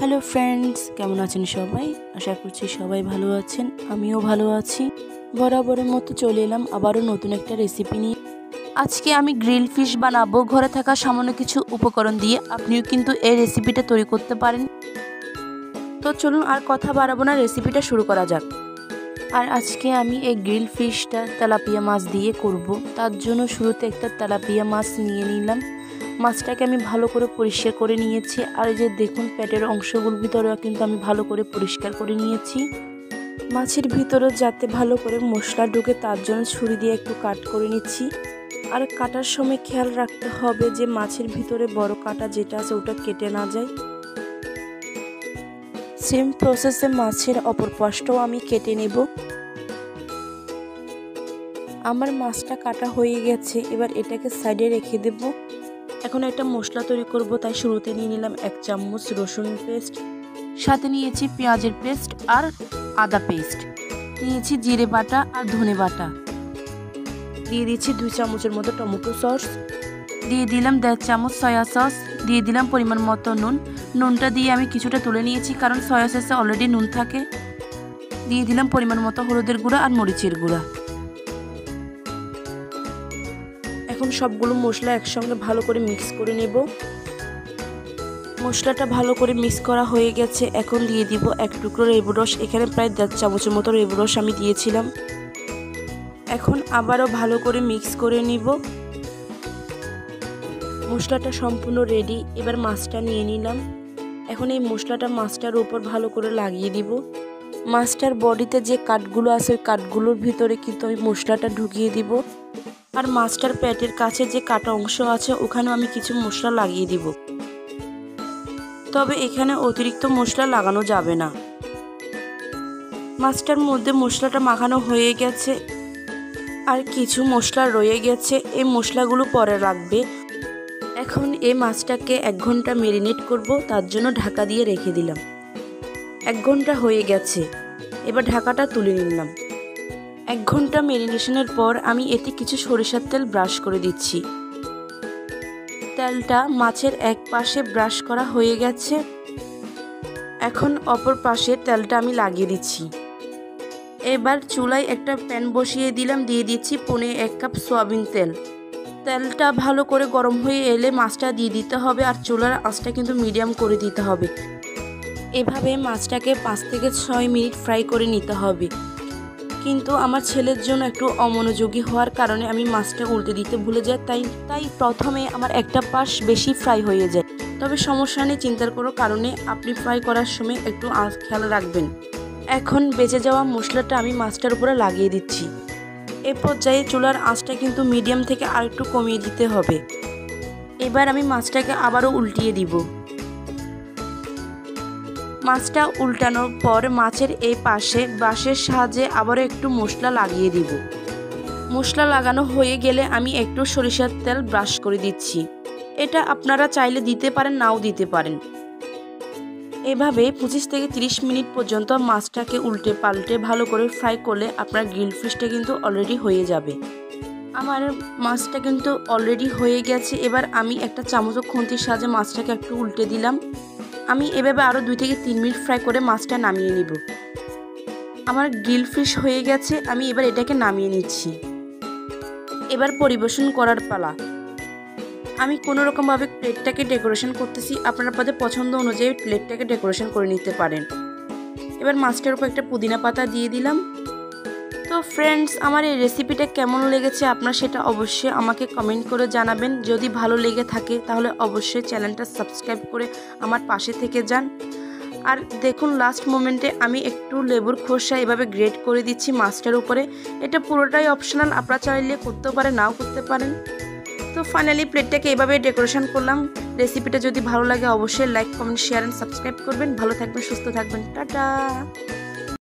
Hello friends, কেমন আছেন সবাই? আশা করছি সবাই ভালো আছেন, আমিও ভালো আছি। বরাবরের মতো চলে এলাম আবারও নতুন একটা রেসিপি নিয়ে। আজকে আমি গ্রিল ফিশ বানাবো ঘরে থাকা সামান্য কিছু উপকরণ দিয়ে। আপনিও কিন্তু এই রেসিপিটা তৈরি করতে পারেন। তো চলুন আর কথা বাড়াবো না, রেসিপিটা শুরু করা যাক। আর আজকে আমি এই গ্রিল ফিশটা তেলাপিয়া মাছ দিয়ে করব। তার জন্য শুরুতে একটা তেলাপিয়া মাছ নিয়ে নিলাম। মাছটাকে আমি ভালো করে পরিষ্কার করে নিয়েছি। আর এই যে দেখুন, পেটের অংশগুলোর ভিতরেও কিন্তু আমি ভালো করে পরিষ্কার করে নিয়েছি। মাছের ভিতরে যাতে ভালো করে মশলা ঢুকে তার জন্য ছুরি দিয়ে একটু কাট করে নিচ্ছি। আর কাটার সময় খেয়াল রাখতে হবে যে মাছের ভিতরে বড় কাটা যেটা আছে ওটা কেটে না যায়। সেম প্রসেসে মাছের অপর পাশটাও আমি কেটে নেব। আমার মাছটা কাটা হয়ে গেছে, এবার এটাকে সাইডে রেখে দেব। এখন একটা মশলা তৈরি করব, তাই শুরুতে নিয়ে নিলাম 1 চামচ রসুন পেস্ট, সাথে নিয়েছি পেঁয়াজের পেস্ট আর আদা পেস্ট, নিয়েছি জিরে বাটা আর ধনে বাটা, দিয়ে দিচ্ছি 2 চামচের মতো টমেটো সস, দিয়ে দিলাম 1.5 চামচ সয়া সস, দিয়ে দিলাম পরিমাণ মতো নুন। নুনটা দিয়ে আমি কিছুটা তুলে নিয়েছি, কারণ সয়া সসে অলরেডি নুন থাকে। দিয়ে দিলাম পরিমাণ মতো হলুদের গুঁড়া আর মরিচের গুঁড়া। এখন সবগুলো মশলা একসঙ্গে ভালো করে মিক্স করে নেব। মশলাটা ভালো করে মিক্স করা হয়ে গেছে। এখন দিয়ে দিব 1 টুকরো লেবু রস। এখানে প্রায় 1.5 চামচের মতো লেবু রস আমি দিয়েছিলাম। এখন আবারও ভালো করে মিক্স করে নিব। মশলাটা সম্পূর্ণ রেডি। এবার মাছটা নিয়ে নিলাম। এখন এই মশলাটা মাছটার উপর ভালো করে লাগিয়ে দিব। মাছটার বডিতে যে কাটগুলো আছে ওই কাটগুলোর ভিতরে কিন্তু আমি মশলাটা ঢুকিয়ে দিব। আর মাছটার পেটের কাছে যে কাটা অংশ আছে ওখানেও আমি কিছু মশলা লাগিয়ে দিব। তবে এখানে অতিরিক্ত মশলা লাগানো যাবে না। মাছটার মধ্যে মশলাটা মাখানো হয়ে গেছে, আর কিছু মশলা রয়ে গেছে। এই মশলাগুলো পরে লাগবে। এখন এই মাছটাকে 1 ঘন্টা ম্যারিনেট করব, তার জন্য ঢাকা দিয়ে রেখে দিলাম। 1 ঘন্টা হয়ে গেছে, এবার ঢাকাটা তুলে নিলাম। 1 ঘন্টা ম্যারিনেশনের পর আমি এতে কিছু সরিষার তেল ব্রাশ করে দিচ্ছি। তেলটা মাছের এক পাশে ব্রাশ করা হয়ে গেছে। এখন অপর পাশে তেলটা আমি লাগিয়ে দিচ্ছি। এবার চুলায় একটা প্যান বসিয়ে দিলাম, দিয়ে দিচ্ছি 1.5 কাপ সয়াবিন তেল। তেলটা ভালো করে গরম হয়ে এলে মাছটা দিয়ে দিতে হবে, আর চুলার আঁচটা কিন্তু মিডিয়াম করে দিতে হবে। এভাবে মাছটাকে 5 থেকে 6 মিনিট ফ্রাই করে নিতে হবে। কিন্তু আমার ছেলের জন্য একটু অমনোযোগী হওয়ার কারণে আমি মাছটা উল্টে দিতে ভুলে যাই, তাই প্রথমে আমার একটা পাশ বেশি ফ্রাই হয়ে যায়। তবে সমস্যা নেই, চিন্তার কোনো কারণে আপনি ফ্রাই করার সময় একটু খেয়াল রাখবেন। এখন বেঁচে যাওয়া মশলাটা আমি মাছটার উপরে লাগিয়ে দিচ্ছি। এ পর্যায়ে চুলার আঁচটা কিন্তু মিডিয়াম থেকে আর একটু কমিয়ে দিতে হবে। এবার আমি মাছটাকে আবারও উল্টিয়ে দিব। মাছটা উল্টানোর পর মাছের এই পাশে ব্রাশের সাহায্যে আবারও একটু মশলা লাগিয়ে দিব। মশলা লাগানো হয়ে গেলে আমি একটু সরিষার তেল ব্রাশ করে দিচ্ছি। এটা আপনারা চাইলে দিতে পারেন, নাও দিতে পারেন। এভাবে 25 থেকে 30 মিনিট পর্যন্ত মাছটাকে উল্টে পাল্টে ভালো করে ফ্রাই করলে আপনার গ্রিল ফিশটা কিন্তু অলরেডি হয়ে যাবে। আমার মাছটা কিন্তু অলরেডি হয়ে গেছে। এবার আমি একটা চামচ খুন্তির সাহায্যে মাছটাকে একটু উল্টে দিলাম। আমি এভাবে আরও 2 থেকে 3 মিনিট ফ্রাই করে মাছটা নামিয়ে নিব। আমার গ্রিল ফিশ হয়ে গেছে, আমি এবার এটাকে নামিয়ে নিচ্ছি। এবার পরিবেশন করার পালা। আমি কোনো রকমভাবে প্লেটটাকে ডেকোরেশন করতেছি। আপনারা আপনাদের পছন্দ অনুযায়ী প্লেটটাকে ডেকোরেশন করে নিতে পারেন। এবার মাছটার উপর একটা পুদিনা পাতা দিয়ে দিলাম। তো ফ্রেন্ডস, আমার এই রেসিপিটা কেমন লেগেছে আপনার সেটা অবশ্যই আমাকে কমেন্ট করে জানাবেন। যদি ভালো লেগে থাকে তাহলে অবশ্যই চ্যানেলটা সাবস্ক্রাইব করে আমার পাশে থেকে যান। আর দেখুন, লাস্ট মোমেন্টে আমি একটু লেবুর খোসা এভাবে গ্রেট করে দিচ্ছি মাছটার উপরে। এটা পুরোটাই অপশনাল, আপনারা চাইলে করতেও পারেন, নাও করতে পারেন। তো ফাইনালি প্লেটটাকে এভাবে ডেকোরেশন করলাম। রেসিপিটা যদি ভালো লাগে অবশ্যই like, comment, share and subscribe করবেন। ভালো থাকবেন, সুস্থ থাকবেন। টাটা।